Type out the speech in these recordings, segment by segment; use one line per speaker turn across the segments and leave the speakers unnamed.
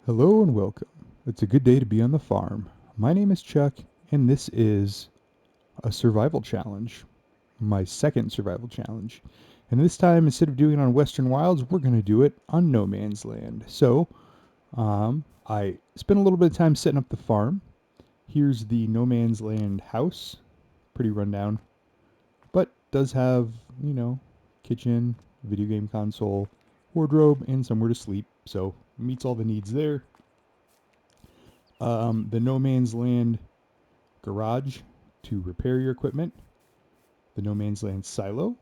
Hello and welcome. It's a good day to be on the farm. My name is Chuck, and this is a survival challenge, my second survival challenge. And this time, instead of doing it on Western Wilds, we're going to do it on No Man's Land. I spent a little bit of time setting up the farm. Here's the No Man's Land house, pretty rundown, but does have, kitchen, video game console, wardrobe, and somewhere to sleep. So meets all the needs there. The No Man's Land garage to repair your equipment, the No Man's Land silo,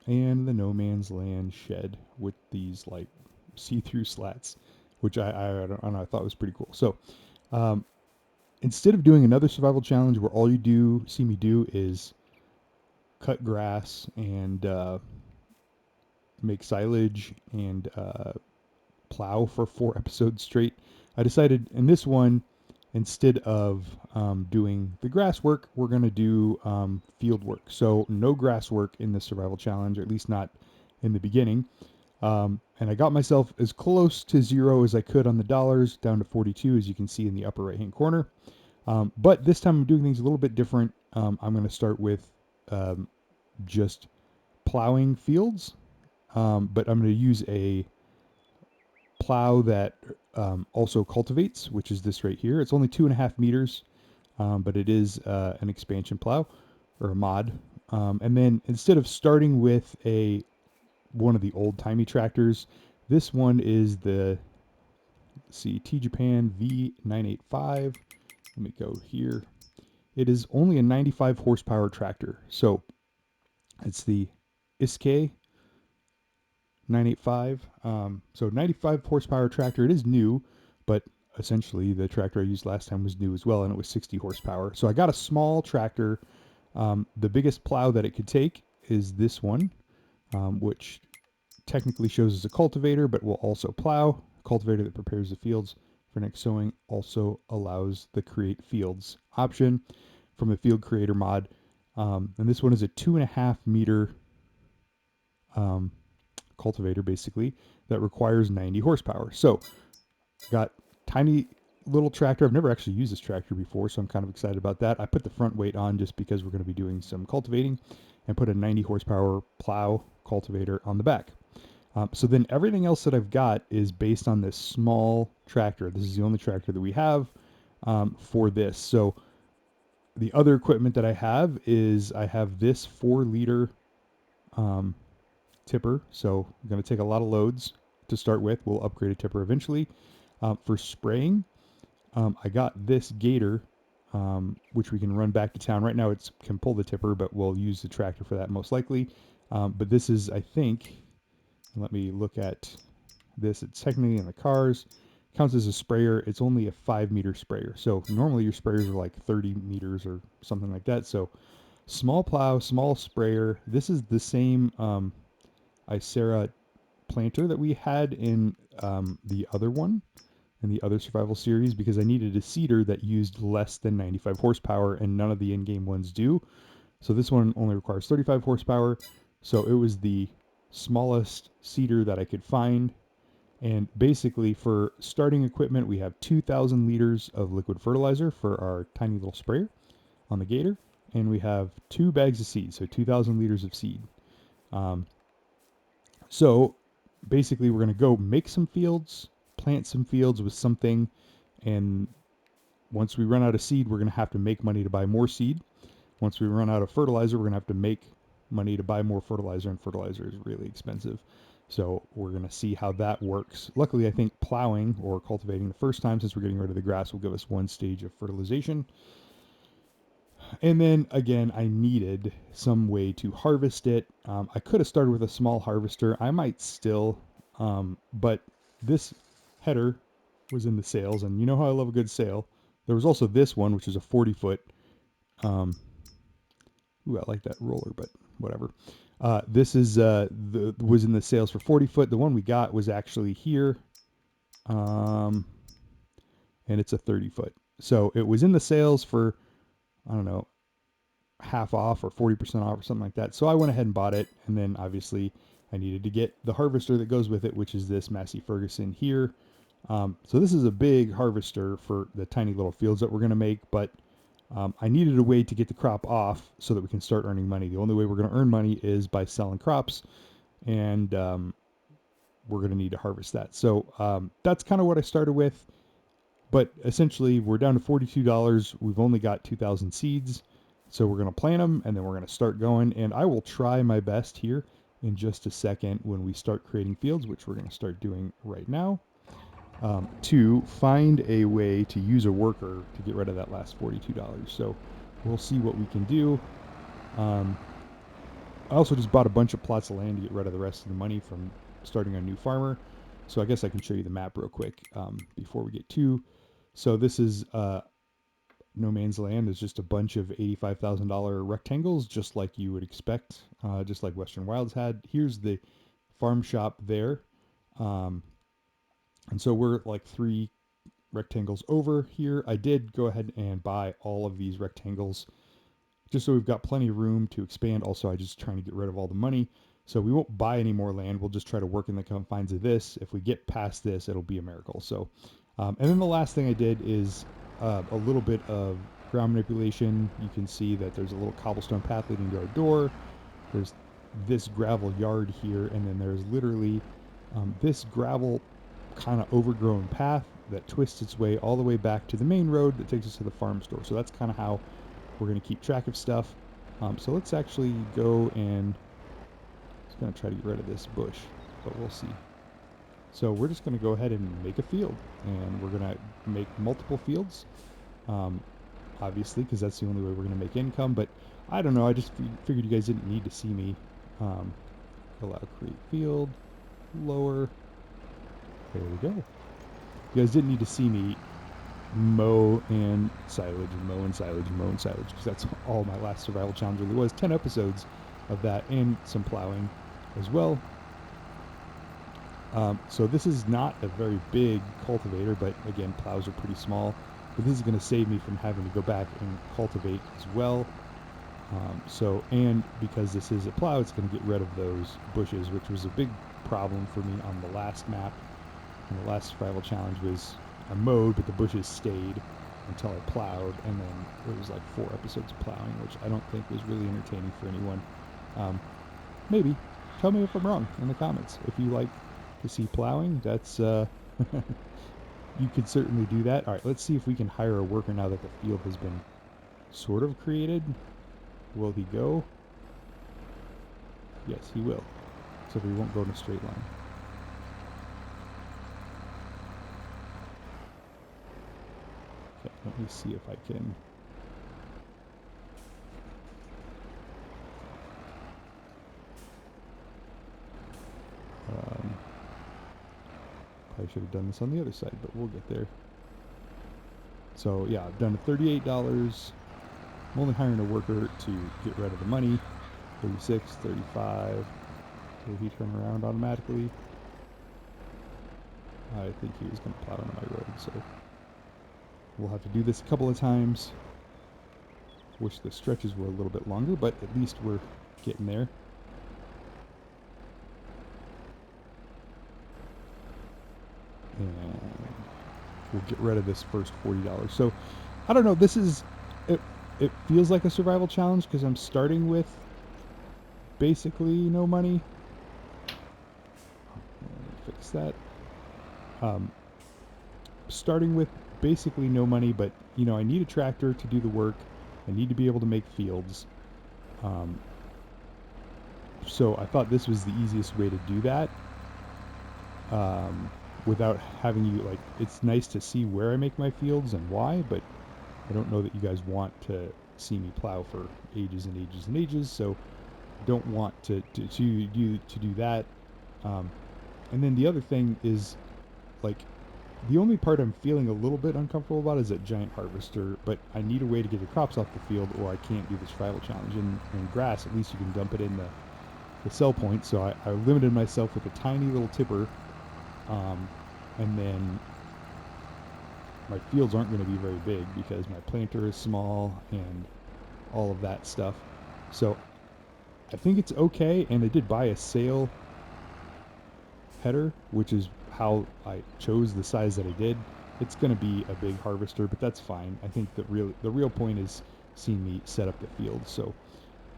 and the No Man's Land shed with these like see-through slats, which I don't know, I thought was pretty cool. So um, instead of doing another survival challenge where all you do see me do is cut grass and make silage and plow for 4 episodes straight, I decided in this one, instead of doing the grass work, we're going to do field work. So no grass work in the survival challenge, or at least not in the beginning. And I got myself as close to zero as I could on the dollars, down to 42, as you can see in the upper right hand corner. But this time I'm doing things a little bit different. I'm going to start with um, just plowing fields, but I'm going to use a plow that also cultivates, which is this right here. It's only 2.5 meters, but it is an expansion plow or a mod. And then instead of starting with a one of the old timey tractors, this one is the T Japan V985. Let me go here. It is only a 95 horsepower tractor. So it's the Iske 985. So 95 horsepower tractor. It is new, but essentially the tractor I used last time was new as well, and it was 60 horsepower. So I got a small tractor. The biggest plow that it could take is this one, which technically shows as a cultivator, but will also plow. A cultivator that prepares the fields for next sowing also allows the create fields option from the field creator mod. And this one is a 2.5 meter um, cultivator basically that requires 90 horsepower. So got tiny little tractor. I've never actually used this tractor before, so I'm kind of excited about that. I put the front weight on just because we're going to be doing some cultivating, and put a 90 horsepower plow cultivator on the back. So then everything else that I've got is based on this small tractor. This is the only tractor that we have for this. So the other equipment that I have is I have this 4 liter um, tipper. So I'm going to take a lot of loads to start with. We'll upgrade a tipper eventually. For spraying, I got this gator, which we can run back to town. Right now it can pull the tipper, but we'll use the tractor for that most likely. But this is, I think, let me look at this. It's technically in the cars. Counts as a sprayer. It's only a 5 meter sprayer. So normally your sprayers are like 30 meters or something like that. So small plow, small sprayer. This is the same Icera planter that we had in the other one, in the other survival series, because I needed a seeder that used less than 95 horsepower, and none of the in-game ones do. So this one only requires 35 horsepower. So it was the smallest seeder that I could find. And basically, for starting equipment, we have 2,000 liters of liquid fertilizer for our tiny little sprayer on the Gator, and we have 2 bags of seed, so 2,000 liters of seed. Um, so basically, we're going to go make some fields, plant some fields with something, and once we run out of seed, we're going to have to make money to buy more seed. Once we run out of fertilizer, we're going to have to make money to buy more fertilizer, and fertilizer is really expensive. So we're going to see how that works. Luckily, I think plowing or cultivating the first time, since we're getting rid of the grass, will give us one stage of fertilization. And then again, I needed some way to harvest it. I could have started with a small harvester. I might still, but this header was in the sales, and you know how I love a good sale. There was also this one, which is a 40 foot. Um, Ooh, I like that roller, but whatever. This is was in the sales for 40 foot. The one we got was actually here, um, and it's a 30 foot. So it was in the sales for, I don't know, half off or 40% off or something like that. So I went ahead and bought it, and then obviously I needed to get the harvester that goes with it, which is this Massey Ferguson here. So this is a big harvester for the tiny little fields that we're going to make, but I needed a way to get the crop off so that we can start earning money. The only way we're going to earn money is by selling crops, and we're going to need to harvest that. So that's kind of what I started with. But essentially, we're down to $42. We've only got 2,000 seeds. So we're going to plant them and then we're going to start going. And I will try my best here in just a second when we start creating fields, which we're going to start doing right now, to find a way to use a worker to get rid of that last $42. So we'll see what we can do. I also just bought a bunch of plots of land to get rid of the rest of the money from starting a new farmer. So I guess I can show you the map real quick before we get to. So this is No Man's Land. Is just a bunch of $85,000 rectangles, just like you would expect, just like Western Wilds had. Here's the farm shop there. And so we're like 3 rectangles over here. I did go ahead and buy all of these rectangles just so we've got plenty of room to expand. Also, I just trying to get rid of all the money. So we won't buy any more land. We'll just try to work in the confines of this. If we get past this, it'll be a miracle. So, and then the last thing I did is a little bit of ground manipulation. You can see that there's a little cobblestone path leading to our door. There's this gravel yard here, and then there's literally this gravel kind of overgrown path that twists its way all the way back to the main road that takes us to the farm store. So that's kind of how we're going to keep track of stuff. So let's actually go and just going to try to get rid of this bush, but we'll see. So we're just going to go ahead and make a field, and we're going to make multiple fields, obviously, because that's the only way we're going to make income. But I don't know. I just figured you guys didn't need to see me. Allow create field, lower. There we go. You guys didn't need to see me mow and silage and mow and silage and mow and silage, because that's all my last survival challenge really was. 10 episodes of that and some plowing as well. So this is not a very big cultivator, but again, plows are pretty small. But this is going to save me from having to go back and cultivate as well. And because this is a plow, it's going to get rid of those bushes, which was a big problem for me on the last map. And the last survival challenge was I mowed, but the bushes stayed until I plowed, and then it was like 4 episodes of plowing, which I don't think was really entertaining for anyone. Maybe. Tell me if I'm wrong in the comments. If you like to see plowing, that's you could certainly do that. All right, let's see if we can hire a worker now that the field has been sort of created. Will he go? Yes, he will. So he won't go in a straight line. Okay, let me see if I can. Probably should have done this on the other side, but we'll get there. So yeah, I've done $38. I'm only hiring a worker to get rid of the money. 36, 35. Will he turn around automatically? I think he was going to plow into my road, so we'll have to do this a couple of times. Wish the stretches were a little bit longer, but at least we're getting there. And we'll get rid of this first $40. So I don't know, this is it feels like a survival challenge because I'm starting with basically no money. Let me fix that. Starting with basically no money, but you know, I need a tractor to do the work. I need to be able to make fields. So I thought this was the easiest way to do that. Without having you, like, it's nice to see where I make my fields and why, but I don't know that you guys want to see me plow for ages and ages and ages, so don't want to do that. And then the other thing is, like, the only part I'm feeling a little bit uncomfortable about is that giant harvester, but I need a way to get the crops off the field or I can't do the survival challenge. In grass, at least you can dump it in the sell point, so I limited myself with a tiny little tipper. And then my fields aren't going to be very big because my planter is small and all of that stuff. So I think it's okay. And I did buy a sale header, which is how I chose the size that I did. It's going to be a big harvester, but that's fine. I think the real point is seeing me set up the field. So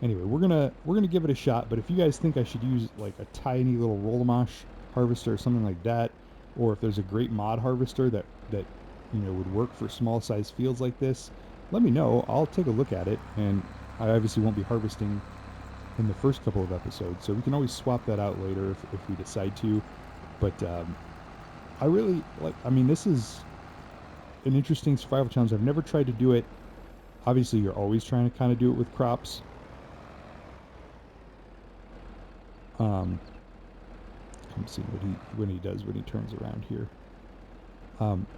anyway, we're gonna give it a shot. But if you guys think I should use like a tiny little Rolomosh harvester or something like that, or if there's a great mod harvester that would work for small size fields like this, let me know. I'll take a look at it, and I obviously won't be harvesting in the first couple of episodes, so we can always swap that out later if we decide to. But I really like. I mean, this is an interesting survival challenge. I've never tried to do it. Obviously, you're always trying to kind of do it with crops. I'm seeing what he does when he turns around here.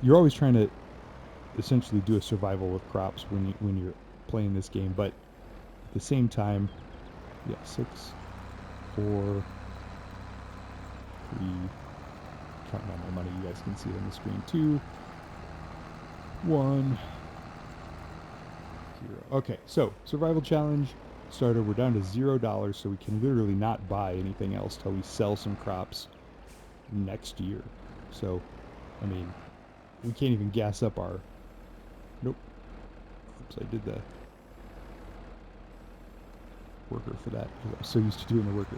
You're always trying to essentially do a survival with crops when you're playing this game, but at the same time, yeah, 6, 4, 3. Counting out my money, you guys can see it on the screen. 2, 1, 0. Okay, so survival challenge starter. We're down to $0, so we can literally not buy anything else till we sell some crops next year. So, I mean, we can't even gas up our. Nope. Oops, I did the worker for that because I'm so used to doing the worker.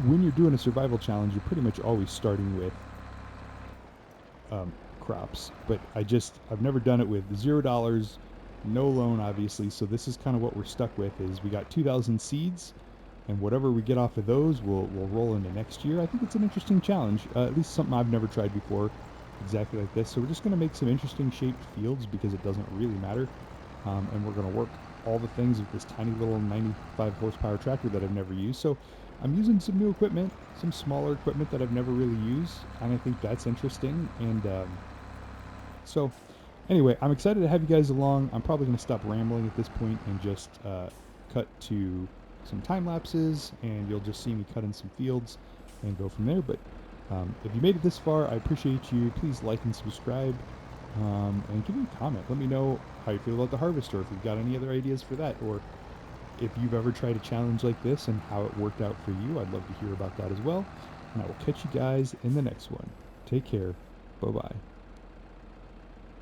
When you're doing a survival challenge, you're pretty much always starting with crops. But I've never done it with $0, no loan, obviously. So this is kind of what we're stuck with. Is we got 2,000 seeds, and whatever we get off of those, we'll roll into next year. I think it's an interesting challenge, at least something I've never tried before, exactly like this. So we're just going to make some interesting shaped fields because it doesn't really matter, and we're going to work all the things with this tiny little 95 horsepower tractor that I've never used. So I'm using some new equipment, some smaller equipment that I've never really used, and I think that's interesting. And so anyway, I'm excited to have you guys along. I'm probably going to stop rambling at this point and just cut to some time lapses, and you'll just see me cut in some fields and go from there. But if you made it this far, I appreciate you. Please like and subscribe, and give me a comment. Let me know how you feel about the harvester, if you've got any other ideas for that, or if you've ever tried a challenge like this and how it worked out for you. I'd love to hear about that as well. And I will catch you guys in the next one. Take care. Bye-bye.